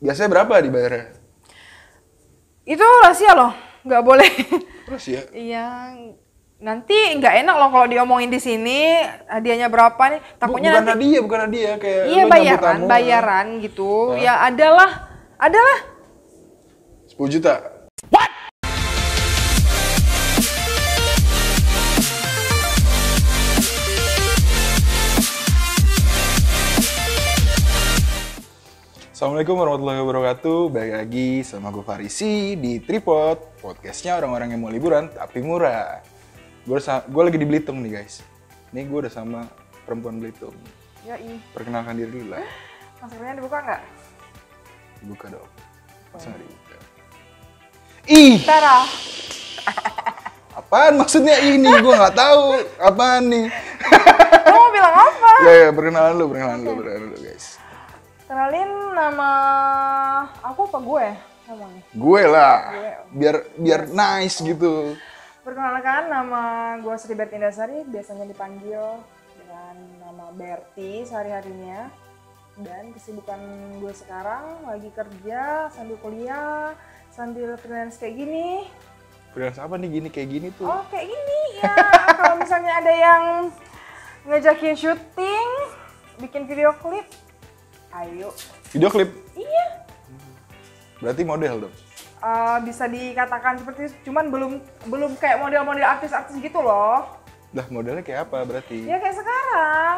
Biasanya berapa dibayarnya? Itu rahasia loh, nggak boleh. Rahasia? Iya, nanti nggak enak loh kalau diomongin di sini hadiahnya berapa nih. Takutnya bukan nanti. bukan hadiah kayak Iya, lu nyambut tamu. bayaran gitu. Hah? Ya adalah. 10 juta. Assalamualaikum warahmatullahi wabarakatuh. Balik lagi sama gue Farisi di Tripod, podcastnya orang-orang yang mau liburan tapi murah. Gue lagi di Belitung nih guys. Ini gue udah sama perempuan Belitung. Ya ini. Perkenalkan diri dulu lah. Maskernya dibuka nggak? Buka dong. Masa nggak dibuka? Ih! Tara. Apaan maksudnya ini? Gue nggak tahu. Apaan nih? Kamu mau bilang apa? Ya, perkenalan lu guys. Kenalin nama aku apa gue ngomongnya? Gue lah. Gue. Biar nice gitu. Perkenalkan, nama gue Sri Bertindasari, biasanya dipanggil dengan nama Berti sehari-harinya. Dan kesibukan gue sekarang lagi kerja sambil kuliah, sambil freelance kayak gini. Freelance apa nih gini kayak gini tuh? Oh kayak gini ya, kalau misalnya ada yang ngejakin syuting, bikin video klip, ayo. Video klip? Iya. Berarti model dong? Bisa dikatakan seperti itu, cuman belum kayak model-model artis-artis gitu loh. Lah modelnya kayak apa berarti? Ya kayak sekarang.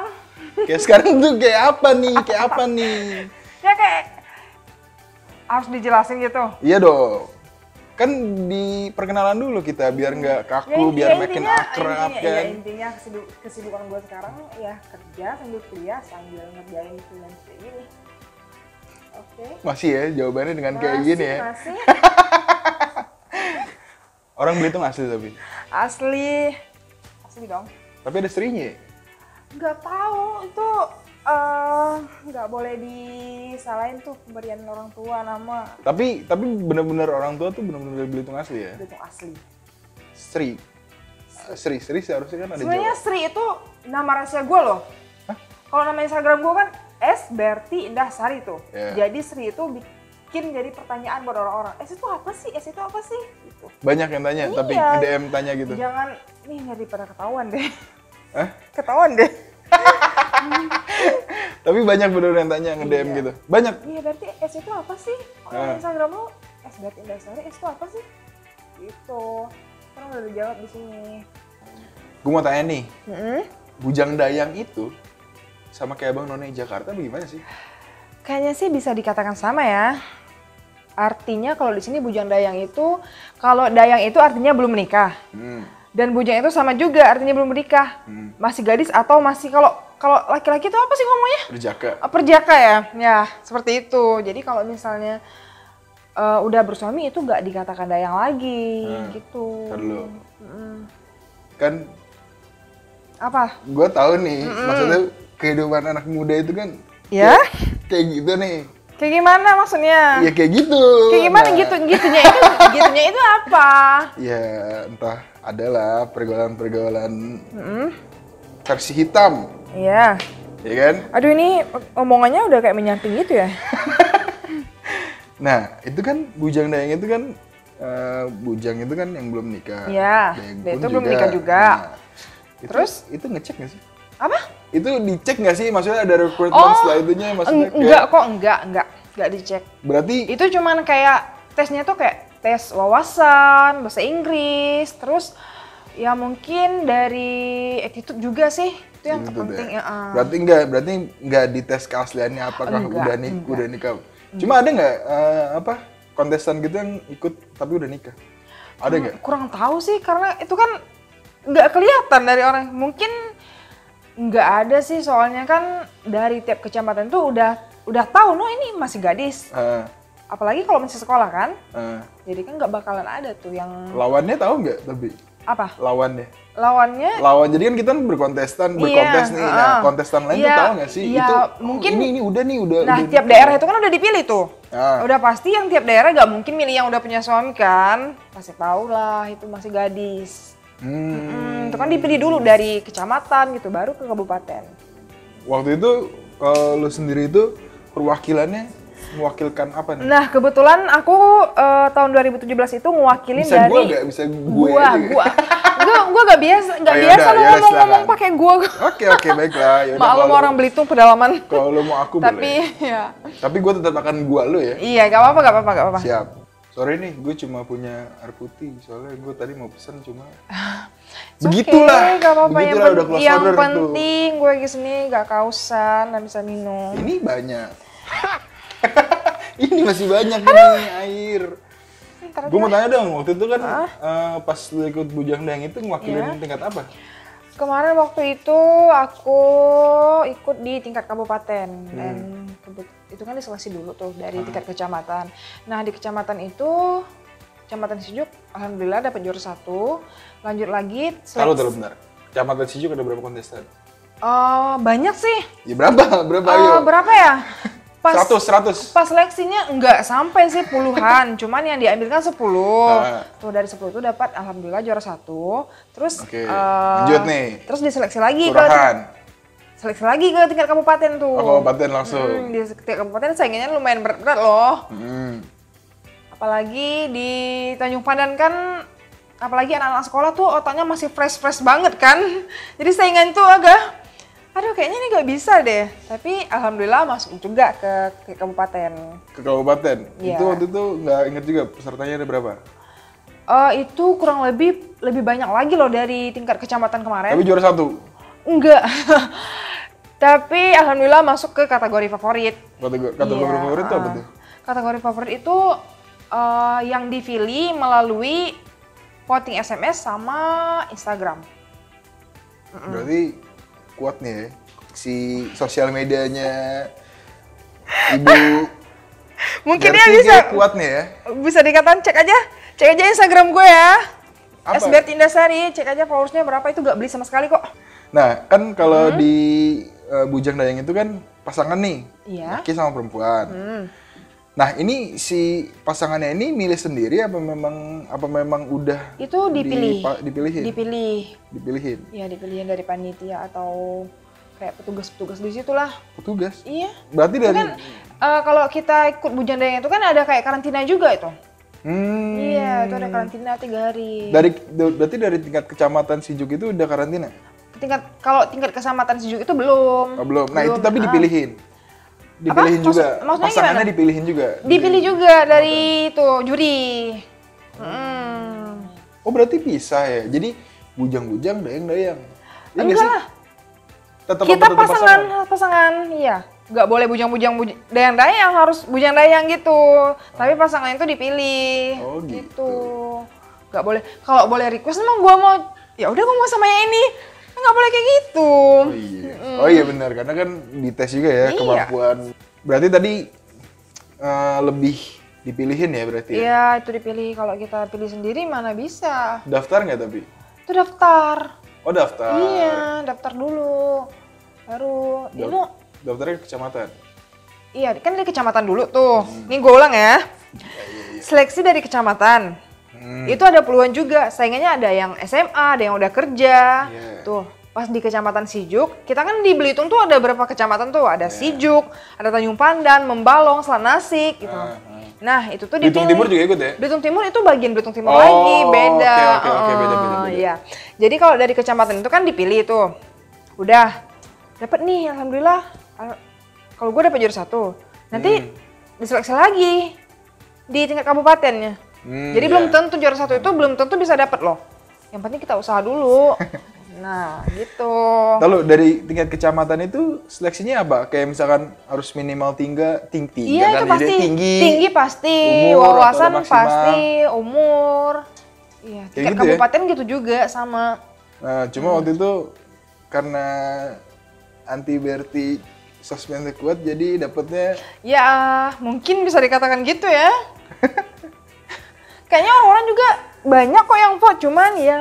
Kayak sekarang tuh kayak apa nih? Kayak apa nih? Ya kayak harus dijelasin gitu. Iya dong. Kan di perkenalan dulu kita biar nggak kaku, biar makin akrab kan. Ya intinya kesibukan gue sekarang ya kerja sambil kuliah sambil ngerjain freelance kayak gini. Oke. Masih ya jawabannya dengan kayak gini ya? Masih. Orang Belitung asli tapi? Asli dong. Tapi ada serinya ya? Nggak tahu itu nggak boleh disalahin tuh pemberian orang tua nama. Tapi bener-bener orang tua tuh bener-bener dari Belitung asli ya? Belitung asli. Sri seharusnya kan ada Sebenarnya Jawa. Sri itu nama rahasia gue loh. Hah? Kalau nama Instagram gue kan S Berti Indah Sari tuh. Yeah. Jadi Sri itu bikin jadi pertanyaan buat orang-orang. S itu apa sih? S itu apa sih? Gitu. Banyak yang tanya, Iya. tapi nge-DM tanya gitu. Jangan nih daripada ketahuan deh. Hah? Ketahuan deh. Tapi banyak bener yang tanya nge-DM Iya. gitu. Banyak. Iya berarti S itu apa sih? Kalau Instagram lu S Berti Indah Sari S itu apa sih? Gitu. Kan udah dijawab di sini. Gue mau tanya nih, Mm-hmm. Bujang Dayang itu sama kayak Abang None Jakarta bagaimana sih? Kayaknya sih bisa dikatakan sama ya. Artinya kalau di sini bujang dayang itu, kalau dayang itu artinya belum menikah. Dan bujang itu sama juga artinya belum menikah. Masih gadis atau masih kalau laki-laki itu apa sih ngomongnya? Perjaka. Perjaka ya. Ya, seperti itu. Jadi kalau misalnya udah bersuami itu nggak dikatakan dayang lagi gitu. Ntar dulu. Kan Apa? gue tahu nih, maksudnya kehidupan anak muda itu kan Ya? kayak gitu nih. Kayak gimana maksudnya? Ya kayak gitu. Kayak gimana Nah, gitunya itu apa? ya entah adalah pergaulan versi hitam, Iya. ya kan? Aduh ini omongannya udah kayak menyamping gitu ya. Nah, itu kan Bujang Dayang itu kan bujang itu kan yang belum nikah. Iya, Dayang dia pun itu belum nikah juga. Nah, Terus? itu ngecek nggak sih? Apa? Itu dicek nggak sih? Maksudnya ada recruitment setelah itunya? Maksudnya Enggak dicek. Berarti Itu cuman kayak tesnya tuh kayak tes wawasan, bahasa Inggris, terus ya mungkin dari attitude juga sih. Itu yang gitu terpenting deh. ya. Berarti nggak dites keasliannya apakah Enggak. udah nikah. Cuma ada nggak kontestan gitu yang ikut tapi udah nikah? Ada nggak? Kurang tahu sih karena itu kan nggak kelihatan dari orang. Mungkin nggak ada sih soalnya kan dari tiap kecamatan tuh udah tahu ini masih gadis. Apalagi kalau masih sekolah kan. Jadi kan nggak bakalan ada tuh yang Lawannya tahu nggak tapi? apa? Lawannya? Lawannya Jadi kan kita berkontes nih. Nah, kontestan lain tuh iya, tahu nggak sih? iya, Itu mungkin ini udah nih udah. Nah, udah tiap nikah. daerah itu kan udah dipilih tuh. Ah. Udah pasti yang tiap daerah nggak mungkin milih yang udah punya suami kan. Pasti tahu lah itu masih gadis. Itu kan dipilih dulu dari kecamatan gitu, baru ke kabupaten. Waktu itu kalau lu sendiri itu perwakilannya mewakilkan apa nih? Nah, kebetulan aku tahun 2017 itu ngewakilin Bisa dari gua nggak? Bisa gue aja nggak? Gua gak biasa Oh, biasa yaudah, lo yaudah, ngomong silakan. pakai gua. Oke, baiklah. Yaudah, Maklum kalau- orang Belitung pedalaman. Kalau lu mau aku Tapi boleh. ya. Tapi gue tetap akan gua lu ya. Iya, gak apa-apa. Siap. Sorry nih, gue cuma punya air putih. Soalnya gue tadi mau pesen cuma. It's Begitulah. okay, gak apa-apa. Begitulah udah close Yang order tuh. penting gue lagi sini gak kausan, gak bisa minum. Ini banyak. Ini masih banyak nih air. Ntar Gue mau aja. tanya dong, waktu itu kan pas lu ikut Bujang Dayang itu ngewakilin Iya. tingkat apa? Kemarin waktu itu aku ikut di tingkat kabupaten dan itu kan diseleksi dulu tuh dari tingkat kecamatan. Nah di kecamatan itu, Kecamatan Sijuk, alhamdulillah dapat juara 1. Lanjut lagi. Taruh bentar. Kecamatan Sijuk ada berapa kontestan? Banyak sih. Ya berapa? Berapa ayo? Berapa ya? 100. Pas seleksinya enggak sampai sih puluhan, cuman yang diambil kan 10. Tuh dari 10 itu dapat alhamdulillah juara 1. Terus Oke, lanjut nih. Terus diseleksi lagi Kelurahan. seleksi lagi ke tingkat kabupaten tuh. Oh, kabupaten langsung. Di tingkat kabupaten saingannya lumayan berat loh. Apalagi di Tanjung Pandan kan, apalagi anak-anak sekolah tuh otaknya masih fresh banget kan. Jadi saingan tuh agak aduh kayaknya ini nggak bisa deh, tapi alhamdulillah masuk juga ke kabupaten. Ke kabupaten? Iya. Itu waktu itu nggak inget juga pesertanya ada berapa? Itu kurang lebih banyak lagi loh dari tingkat kecamatan kemarin. Tapi juara 1? Enggak. Tapi alhamdulillah masuk ke kategori favorit. Kategori Iya, favorit itu apa tuh? Kategori favorit itu yang dipilih melalui voting SMS sama Instagram. Berarti kuat nih ya, si sosial medianya Ibu Mungkin Gerti dia bisa kayak kuat nih ya. dikatakan cek aja Instagram gue ya. Apa? SBR Tindasari, cek aja followersnya berapa, itu gak beli sama sekali kok. Nah, kan kalau di Bujang Dayang itu kan pasangan nih, Iya. laki sama perempuan. Nah, ini si pasangannya ini milih sendiri apa memang udah Itu dipilih. dipilihin? Dipilihin. Ya dipilihin dari panitia atau kayak petugas-petugas di situ lah. Petugas. Iya. Berarti Itu dari kan kalau kita ikut Bujang Dayang itu kan ada kayak karantina juga itu. Iya, itu ada karantina 3 hari. Berarti dari tingkat kecamatan Sijuk itu udah karantina? Kalau tingkat kecamatan Sijuk itu belum. Oh, belum. Nah, itu tapi dipilihin. Dipilihin Apa? juga. Maksudnya Pasangannya gimana? dipilihin juga. Dipilih juga dari itu juri. Oh, berarti pisah ya. Jadi Bujang-bujang, Dayang-dayang. Ya nggak Enggak sih? lah. Tetap Kita tetap pasangan, iya. Nggak boleh bujang-bujang dayang-dayang, harus bujang-dayang gitu. Tapi pasangan itu dipilih. Oh, gitu. Nggak boleh. Kalau boleh request emang gua mau, ya udah gua mau sama yang ini. Nggak boleh kayak gitu. Oh iya. Oh iya benar, karena kan dites juga ya Iya. kemampuan. Berarti tadi lebih dipilihin ya berarti ya? Iya, itu dipilih. Kalau kita pilih sendiri mana bisa. Daftar nggak tapi? Itu daftar. Oh daftar. Iya, daftar dulu. Baru, itu Daftarnya ke kecamatan? iya, kan dari kecamatan dulu tuh. Ini gue ulang ya. Seleksi dari kecamatan. Itu ada puluhan juga. Saingannya ada yang SMA, ada yang udah kerja. Yeah. Tuh, pas di kecamatan Sijuk, kita kan di Belitung tuh ada berapa kecamatan tuh? Ada Sijuk, ada Tanjung Pandan, Membalong, Selanasik gitu. Nah, itu tuh Belitung dipilih. Timur juga ikut ya? Belitung Timur itu bagian Belitung Timur Oh, lagi, beda. oke, beda. Iya. Jadi kalau dari kecamatan itu kan dipilih tuh. Udah dapat nih, alhamdulillah. Kalau gue dapat juara 1, nanti diseleksi lagi di tingkat kabupatennya. Jadi belum tentu juara 1 itu belum tentu bisa dapat loh. Yang penting kita usaha dulu. Nah, gitu. Lalu dari tingkat kecamatan itu seleksinya apa? Kayak misalkan harus minimal tinggi Iya, itu kan? pasti. Jadi tinggi. Tinggi pasti, umur, atau wawasan maksimal. pasti, umur. Iya, Kayak tingkat gitu ya? kabupaten gitu juga sama. Nah, cuma waktu itu karena anti Berti sosmednya kuat, jadi dapetnya Ya, mungkin bisa dikatakan gitu ya. Kayaknya orang-orang juga banyak kok yang vote, cuman ya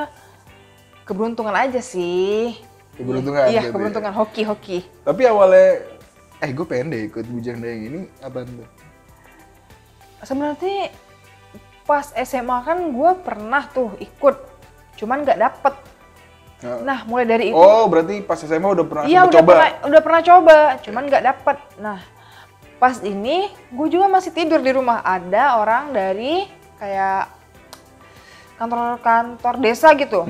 keberuntungan aja sih. keberuntungan. Iya, berarti keberuntungan ya. hoki-hoki. Tapi awalnya, gue pengen deh ikut Bujang Dayang ini, apaan tuh? Sebenarnya pas SMA kan gue pernah tuh ikut, cuman nggak dapet. Nah, mulai dari itu. Oh, berarti pas SMA udah pernah Iya, sempet coba? udah pernah coba, cuman nggak dapet. Nah, Pas ini gue juga masih tidur di rumah. Ada orang dari kayak kantor desa gitu.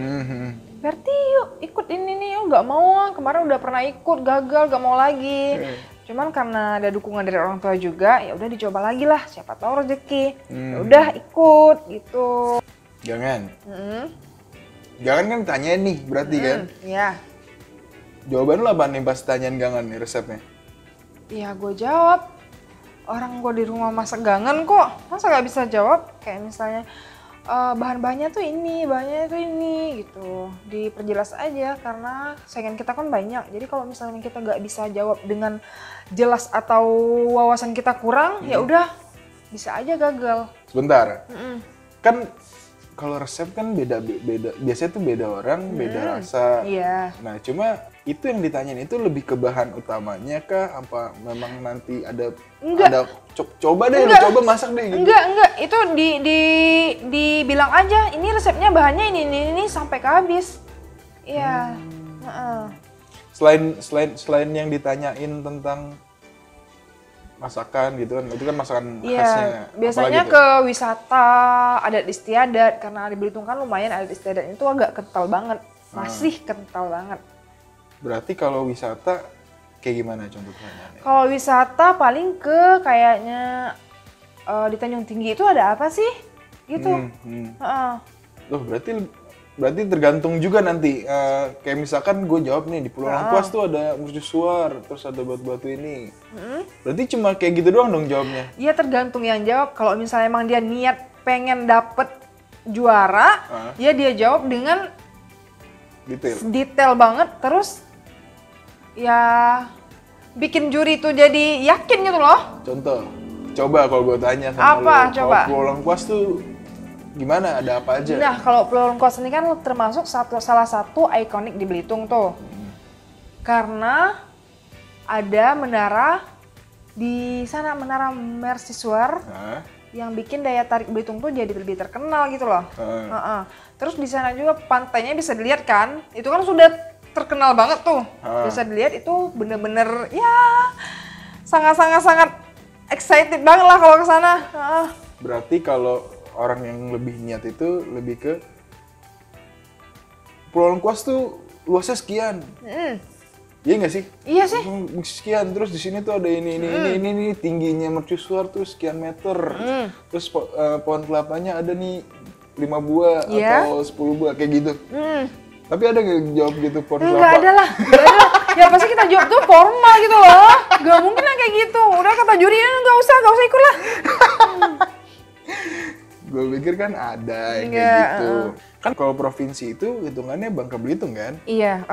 Berarti yuk ikut ini nih, oh nggak mau, kemarin udah pernah ikut, gagal, gak mau lagi. Cuman karena ada dukungan dari orang tua juga, ya udah dicoba lagi lah, siapa tahu rezeki. Ya udah ikut gitu. Jangan kan tanyain nih berarti kan? Iya. Jawaban lu apa nih pas tanyain gangan nih resepnya? Iya gue jawab, orang gue di rumah masak gangan kok, masa gak bisa jawab? Kayak misalnya bahan-bahannya tuh ini, bahannya tuh ini gitu. Diperjelas aja karena saingan kita kan banyak. Jadi kalau misalnya kita gak bisa jawab dengan jelas atau wawasan kita kurang, ya udah bisa aja gagal. Sebentar. Kan kalau resep kan beda biasanya tuh beda orang, beda rasa. Iya. Nah, cuma itu yang ditanyain itu lebih ke bahan utamanya kah? Apa memang nanti ada coba deh, lu coba masak deh gitu. Enggak, itu dibilang aja ini resepnya bahannya ini sampai ke habis. Iya. Selain yang ditanyain tentang masakan gitu kan, itu kan masakan khasnya. Biasanya ke wisata adat istiadat, karena di Belitung kan lumayan adat istiadat itu agak kental banget, masih kental banget. Berarti kalau wisata kayak gimana contohnya? Kalau wisata paling ke kayaknya di Tanjung Tinggi itu ada apa sih? Gitu. Loh berarti tergantung juga nanti. Kayak misalkan gue jawab nih di Pulau Lengkuas tuh ada mercusuar, terus ada batu-batu ini. Berarti cuma kayak gitu doang dong jawabnya? Iya tergantung yang jawab. Kalau misalnya emang dia niat pengen dapet juara, ya dia jawab dengan detail banget. Terus ya bikin juri tuh jadi yakin gitu loh. Contoh, coba kalau gue tanya sama apa, lo, coba. kalau Pulau Lengkuas tuh gimana? Ada apa aja? Nah, kalau Pulau Lengkuas ini kan termasuk salah satu ikonik di Belitung tuh. Karena ada menara di sana, menara Mercusuar, yang bikin daya tarik Belitung tuh jadi lebih terkenal gitu loh. Terus di sana juga pantainya bisa dilihat kan, itu kan sudah terkenal banget tuh. Bisa dilihat itu bener-bener ya sangat excited banget lah kalau ke sana. Berarti kalau orang yang lebih niat itu lebih ke Pulau Lengkuas tuh luasnya sekian. Iya nggak sih? Iya sih. Sekian, terus di sini tuh ada ini tingginya mercusuar tuh sekian meter. Terus pohon kelapanya ada nih 5 buah atau 10 buah kayak gitu. Tapi ada nggak jawab gitu pohon kelapa? Nggak ada lah. Ya pasti kita jawab tuh formal gitu loh. Gak mungkin lah kayak gitu. Udah kata juri nggak usah ikut lah. Gue pikir kan ada yang kayak gitu. Kan kalau provinsi itu hitungannya Bangka Belitung kan? Iya.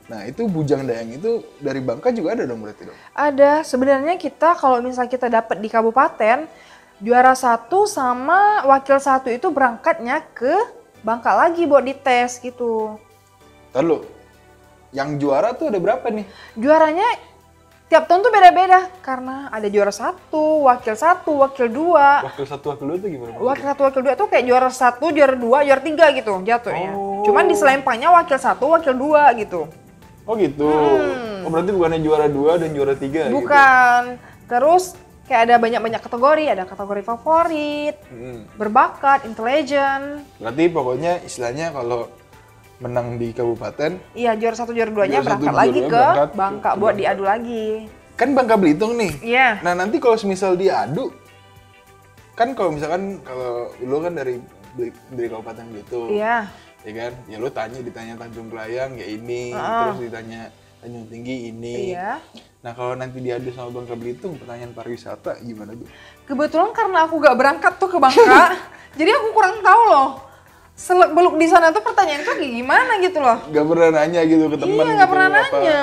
Nah itu Bujang Dayang itu dari Bangka juga ada dong berarti dong? Ada. Sebenarnya kita kalau misalnya kita dapat di kabupaten, juara 1 sama wakil 1 itu berangkatnya ke Bangka lagi buat dites gitu. Lalu, yang juara tuh ada berapa nih? Juaranya tiap tahun tuh beda-beda. Karena ada juara 1, wakil 1, wakil 2. Wakil 1, wakil 2 tuh gimana? Wakil 1, wakil 2 tuh kayak juara 1, juara 2, juara 3 gitu jatuhnya. Cuman di selempangnya wakil 1, wakil 2 gitu. Oh gitu? Oh berarti bukannya juara 2 dan juara 3 Bukan. Gitu? Terus kayak ada banyak kategori, ada kategori favorit, berbakat, intelijen. Berarti pokoknya istilahnya kalau menang di kabupaten, iya juara 1, juara 2-nya berangkat lagi ke Bangka buat diadu lagi. Kan Bangka Belitung nih. Iya. Nah nanti kalau misal diadu, kan kalau misalkan kalau lu kan dari kabupaten Belitung. Iya. Ya kan, ya lu ditanya Tanjung Kelayang ya ini, terus ditanya Tanjung Tinggi ini. Iya. Nah kalau nanti diadu sama Bangka Belitung, pertanyaan pariwisata gimana tuh? Kebetulan karena aku gak berangkat tuh ke Bangka, jadi aku kurang tahu loh. Seluk-beluk di sana tuh pertanyaan tuh kayak gimana gitu loh. Gak pernah nanya gitu ke teman. Iya, gak pernah nanya.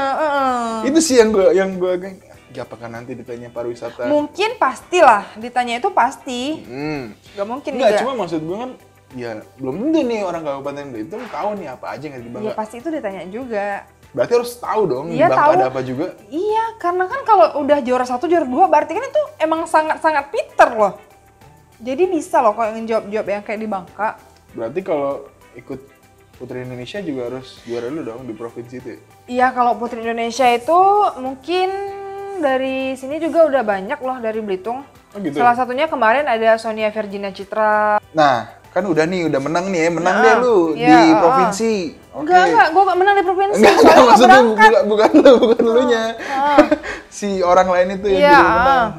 Itu sih yang gue ya apakah nanti ditanya pariwisata? Mungkin pastilah, ditanya itu pasti. Gak mungkin enggak. Cuma maksud gue kan, ya belum tentu nih orang Kabupaten Belitung tahu nih apa aja yang di Bangka. Iya pasti itu ditanya juga. Berarti harus tahu dong di Iya, Bangka tahu. ada apa juga. Iya, karena kan kalau udah juara 1, juara 2 berarti kan itu emang sangat pinter loh. Jadi bisa loh kalau ngejawab-jawab yang kayak di Bangka. Berarti kalau ikut Putri Indonesia juga harus juara dulu dong di provinsi itu ya? Iya, kalau Putri Indonesia itu mungkin dari sini juga udah banyak loh dari Belitung. Oh gitu. Salah satunya kemarin ada Sonia Virginia Citra. Nah, kan udah menang nih ya, menang deh lu di provinsi. Enggak, gue gak menang di provinsi. Enggak, maksudnya bukan lunya. Si orang lain itu yang udah menang.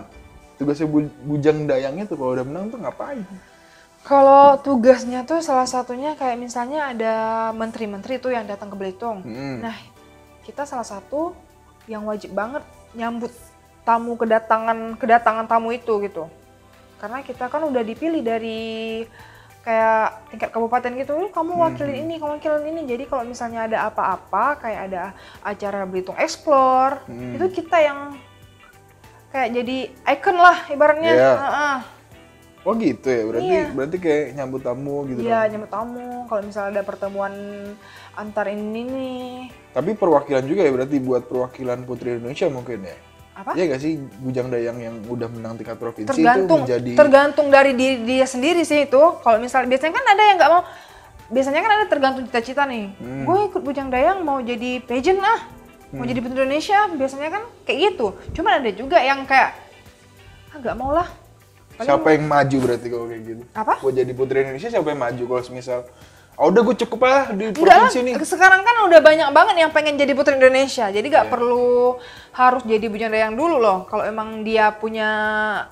Tugasnya Bujang Dayangnya tuh kalau udah menang tuh ngapain? Kalau tugasnya tuh salah satunya kayak misalnya ada menteri-menteri tuh yang datang ke Belitung. Nah, kita salah satu yang wajib banget nyambut tamu kedatangan tamu itu gitu. Karena kita kan udah dipilih dari kayak tingkat kabupaten gitu, kamu wakilin ini, kamu wakilin ini. Jadi kalau misalnya ada apa-apa, kayak ada acara Belitung Explore, itu kita yang kayak jadi icon lah ibaratnya. Oh gitu ya, berarti kayak nyambut tamu gitu. Iya, nyambut tamu. Kalau misalnya ada pertemuan antar ini nih. Tapi perwakilan juga ya, berarti buat perwakilan Putri Indonesia mungkin ya? Apa? Iya gak sih, Bujang Dayang yang udah menang tingkat provinsi tergantung dari dia sendiri sih itu. Kalau misalnya biasanya kan ada yang nggak mau, biasanya kan ada tergantung cita-cita nih. Gue ikut Bujang Dayang mau jadi pageant mau jadi Putri Indonesia, biasanya kan kayak gitu. Cuman ada juga yang kayak nggak mau lah. Siapa yang maju berarti kalau kayak gitu? Apa? Buat jadi Putri Indonesia siapa yang maju kalau misal udah gue cukup lah di provinsi ini. Sekarang kan udah banyak banget yang pengen jadi Putri Indonesia. Jadi gak perlu harus jadi Bujang Dayang dulu loh. Kalau emang dia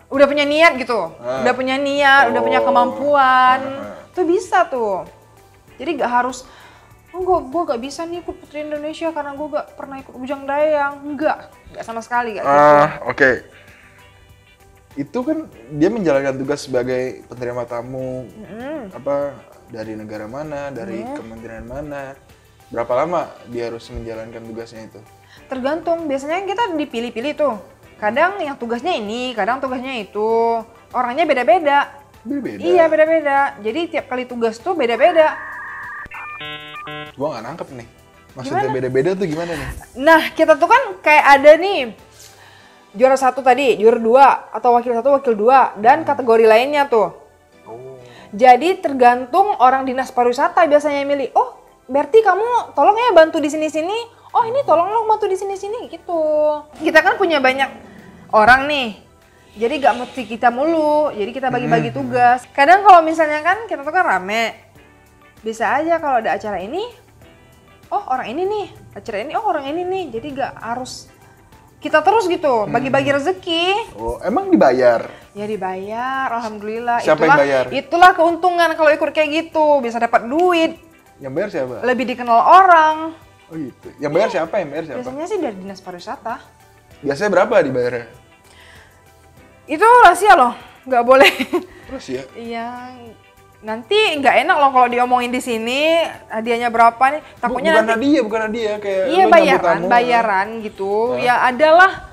udah punya niat gitu. Udah punya niat, udah punya kemampuan. Tuh bisa tuh. Jadi gak harus, gue gak bisa nih ikut Putri Indonesia karena gue gak pernah ikut Bujang Dayang. Enggak sama sekali gak gitu. Oke. Itu kan dia menjalankan tugas sebagai penerima tamu dari negara mana, dari kementerian mana. Berapa lama dia harus menjalankan tugasnya itu? Tergantung, biasanya kita dipilih-pilih tuh. Kadang yang tugasnya ini, kadang tugasnya itu. Orangnya beda-beda. Beda-beda? Iya, beda-beda. Jadi tiap kali tugas tuh beda-beda. Gua nggak nangkep nih. Maksudnya beda-beda tuh gimana nih? Nah, kita tuh kan kayak ada nih juara 1 tadi, juara 2, atau wakil 1, wakil 2, dan kategori lainnya tuh. Jadi tergantung orang dinas pariwisata biasanya yang milih. Oh, berarti kamu tolong ya bantu di sini-sini. Oh, ini tolong lo bantu di sini-sini gitu. Kita kan punya banyak orang nih. Jadi gak mesti kita mulu. Jadi kita bagi-bagi tugas. Kadang kalau misalnya kan kita tuh kan rame. Bisa aja kalau ada acara ini, oh orang ini nih. Acara ini, oh orang ini nih. Jadi gak harus kita terus gitu, bagi-bagi rezeki. Oh, emang dibayar? Ya dibayar, alhamdulillah. Siapa yang bayar? Itulah keuntungan kalau ikut kayak gitu, bisa dapat duit. Yang bayar siapa? Lebih dikenal orang. Oh gitu. Yang bayar siapa? Biasanya sih dari dinas pariwisata. Biasanya berapa dibayarnya? Itu rahasia loh, nggak boleh. Terus ya? Iya. Nanti nggak enak loh kalau diomongin di sini hadiahnya berapa nih. Takutnya bukan hadiah kayak iya, bayaran gitu. Ya adalah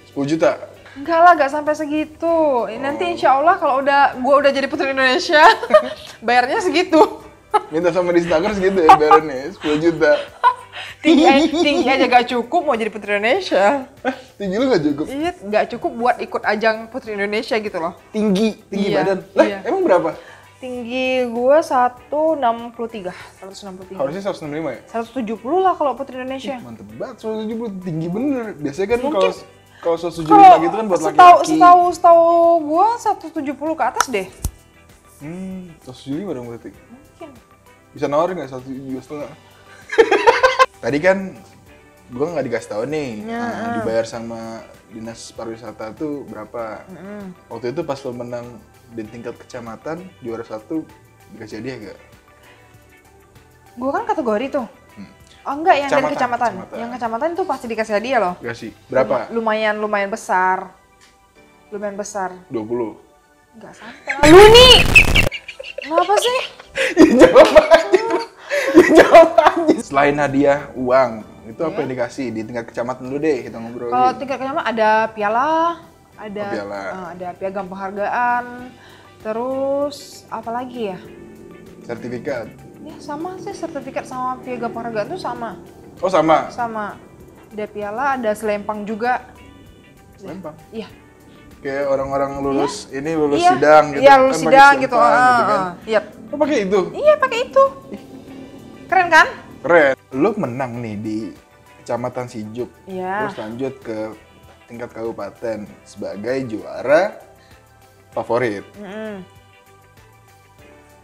10 juta. Enggak lah, nggak sampai segitu. Nanti insya Allah kalau gua udah jadi Putri Indonesia, bayarnya segitu. Minta sama di Instagram segitu ya bayarnya, 10 juta. Tinggi aja gak cukup mau jadi Putri Indonesia. Tinggi lu gak cukup? Iya, gak cukup buat ikut ajang Putri Indonesia gitu loh. Tinggi iya, badan? Lah, emang berapa? Tinggi gue 163. Harusnya 165 ya? 170 lah kalau Putri Indonesia. Mantep banget, 170 tinggi bener. Biasanya kan kalau 175 gitu kan buat laki-laki. Setahu gue 170 ke atas deh. 175 dong berarti? Mungkin. Bisa nawarin gak 1,5 juta? Tadi kan gue nggak dikasih tahu nih, dibayar sama dinas pariwisata tuh berapa. Waktu itu pas lo menang di tingkat kecamatan, juara 1, dikasih hadiah gak? Gue kan kategori tuh. Oh enggak, yang dari kecamatan. Yang kecamatan itu pasti dikasih hadiah loh. Dikasih, berapa? Lumayan besar. 20. Enggak sampai. Lu nih! Kenapa sih? Jawab aja. Selain hadiah uang, itu apa yang dikasih di tingkat kecamatan dulu deh, kita ngobrol. Kalau tingkat kecamatan ada piala, ada piagam penghargaan, terus apa lagi ya? Sertifikat. Ya sama sih, sertifikat sama piagam penghargaan tuh sama. Oh sama? Sama. Ada piala, ada selempang juga. Selempang? Iya. Kayak orang-orang lulus sidang gitu. Iya, lulus sidang gitu. Iya. Oh pakai itu? Iya, pakai itu. Keren kan? Keren. Lo menang nih di Kecamatan Sijuk. Iya. Terus lanjut ke tingkat kabupaten sebagai juara favorit.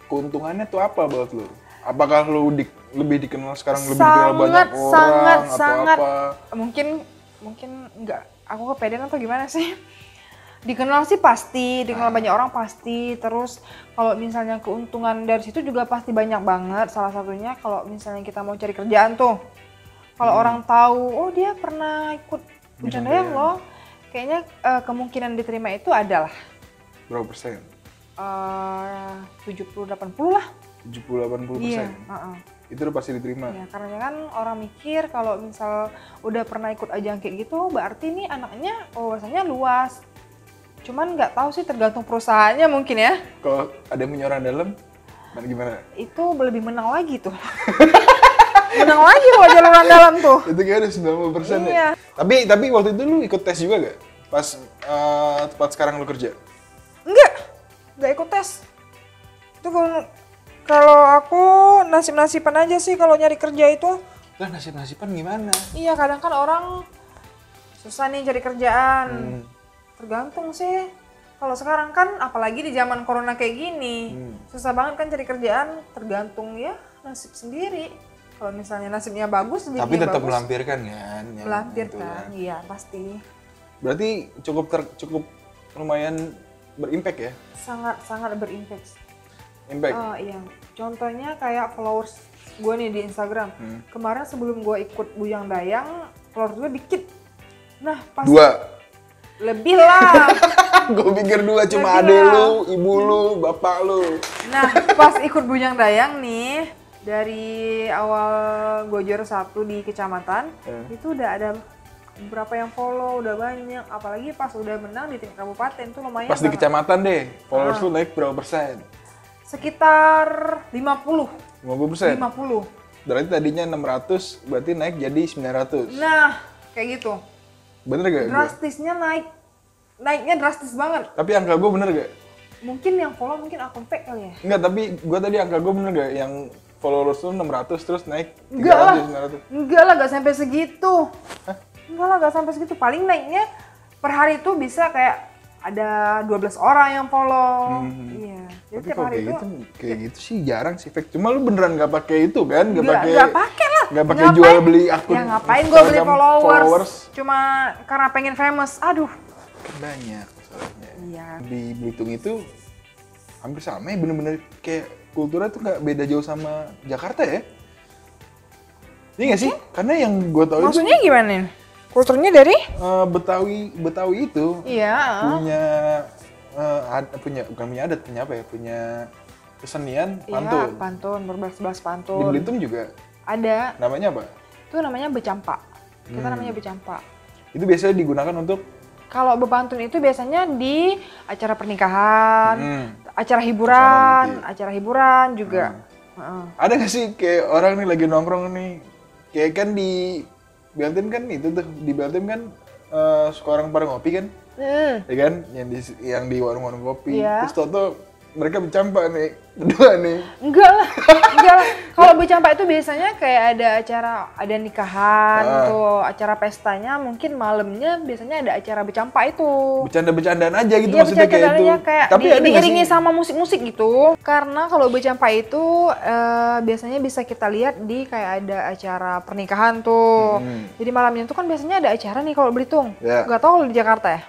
Keuntungannya tuh apa buat lu? Apakah lu lebih dikenal sekarang, lebih dikenal banyak orang sangat. apa? Mungkin nggak, aku kepedean atau gimana sih? Dikenal sih pasti, dikenal banyak orang pasti. Terus kalau misalnya keuntungan dari situ juga pasti banyak banget. Salah satunya kalau misalnya kita mau cari kerjaan tuh, kalau orang tahu, oh dia pernah ikut Bujang Dayang loh, kayaknya kemungkinan diterima itu adalah Berapa persen? 70-80 lah. 70-80%. Iya. Itu udah pasti diterima. Ya, karena kan orang mikir kalau misal udah pernah ikut ajang kayak gitu, berarti nih anaknya wawasannya luas. Cuman nggak tahu sih, tergantung perusahaannya mungkin ya. Kalau ada yang punya orang dalam, gimana? Itu lebih menang lagi tuh. Menang lagi kalau jalur orang dalam tuh. Itu kayak ada 90% Iya. ya? Tapi waktu itu lu ikut tes juga gak? Pas tempat sekarang lu kerja? Nggak ikut tes. Itu kalau aku nasib-nasiban aja sih kalau nyari kerja itu. Lah nasib-nasiban gimana? Iya, kadang kan orang susah nih cari kerjaan. Tergantung sih. Kalau sekarang kan apalagi di zaman corona kayak gini, susah banget kan cari kerjaan, tergantung ya nasib sendiri. Kalau misalnya nasibnya bagus, tapi tetap melampirkan kan? Melampirkan, iya pasti. Berarti cukup lumayan berimpact ya? Sangat berimpact. Impact? Iya. Contohnya kayak followers gue nih di Instagram. Kemarin sebelum gue ikut Bujang Dayang, followers gue dikit. Nah, pas 2. Lebih lah. Gue pikir 2 cuma ade lu, ibu lu, bapak lu. Nah, pas ikut Bujang Dayang nih, dari awal gue juara 1 di kecamatan, itu udah ada beberapa yang follow, udah banyak. Apalagi pas udah menang di tingkat kabupaten tuh lumayan. Pas di kecamatan deh, followers lu naik berapa persen? Sekitar 50. 50%? 50. Berarti tadinya 600, berarti naik jadi 900. Nah, kayak gitu. Bener gak? Drastisnya naiknya drastis banget. Tapi angka gue bener gak? Mungkin yang follow mungkin akun fake kali ya. Enggak, tapi gue tadi angka gue bener gak? Yang followers tuh 600 terus naik 300, Enggak lah. 900. Enggak lah, gak sampai segitu. Hah? Enggak lah, gak sampai segitu. Paling naiknya per hari itu bisa kayak ada 12 orang yang follow. Iya. Jadi Tapi tiap kalau hari kayak gitu sih jarang sih fake. Cuma lu beneran gak pakai itu kan? Gak pakai lah. Gak pakai jual beli akun. Ya ngapain gue beli Instagram followers? Cuma karena pengen famous. Aduh. Kan banyak masalahnya. Iya. Di Belitung itu hampir sama ya, bener-bener kayak kulturnya tuh gak beda jauh sama Jakarta ya? Iya gak sih? Karena yang gue tahu itu Maksudnya gimana? Kulturnya dari? Betawi itu Iya. punya adat, punya apa ya? Punya kesenian Iya, pantun. pantun, berbelas-belas Di pantun. Belitung juga Ada. namanya apa? Itu namanya becampak. Kita namanya becampak. Itu biasanya digunakan untuk Kalau bepantun itu biasanya di acara pernikahan, acara Sama hiburan juga. ada nggak sih kayak orang nih lagi nongkrong nih, kayak kan di Beltim kan itu tuh, di Beltim kan suka orang pada ngopi kan, ya kan, yang di warung-warung kopi. Iya. Terus toto mereka bercampak nih, berdua nih. Enggak lah. Kalau becampak itu biasanya kayak ada nikahan tuh, acara pestanya mungkin malamnya biasanya ada acara becampak itu. Bercanda-bercandaan aja gitu Iya, maksudnya kayak itu. kayak Tapi ada nggak diiringi sih? sama musik-musik gitu. Karena kalau becampak itu biasanya bisa kita lihat di kayak ada acara pernikahan tuh. Jadi malamnya itu kan biasanya ada acara nih kalau Belitung. Ya. Gak tau kalau di Jakarta ya.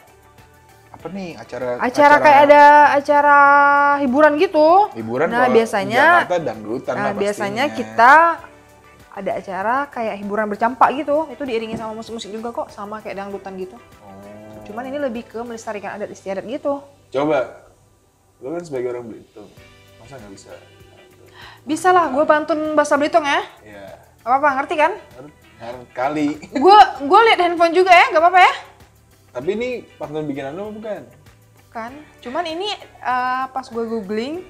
Apa nih acara Kayak ada acara hiburan gitu. hiburan? Nah, kalau biasanya di Jakarta dangdutan lah pastinya. biasanya kita ada acara kayak hiburan bercampak gitu. Itu diiringi sama musik-musik juga kok, sama kayak dangdutan gitu. Cuman ini lebih ke melestarikan adat istiadat gitu. Coba, lu kan sebagai orang Belitung, masa nggak bisa? Bisa lah, gue pantun bahasa Belitung ya. Ya, Apa ngerti kan? harus kali. Gue liat handphone juga ya, gak apa-apa ya? Tapi ini pantun bikinan lu bukan? Kan, cuman ini pas gue googling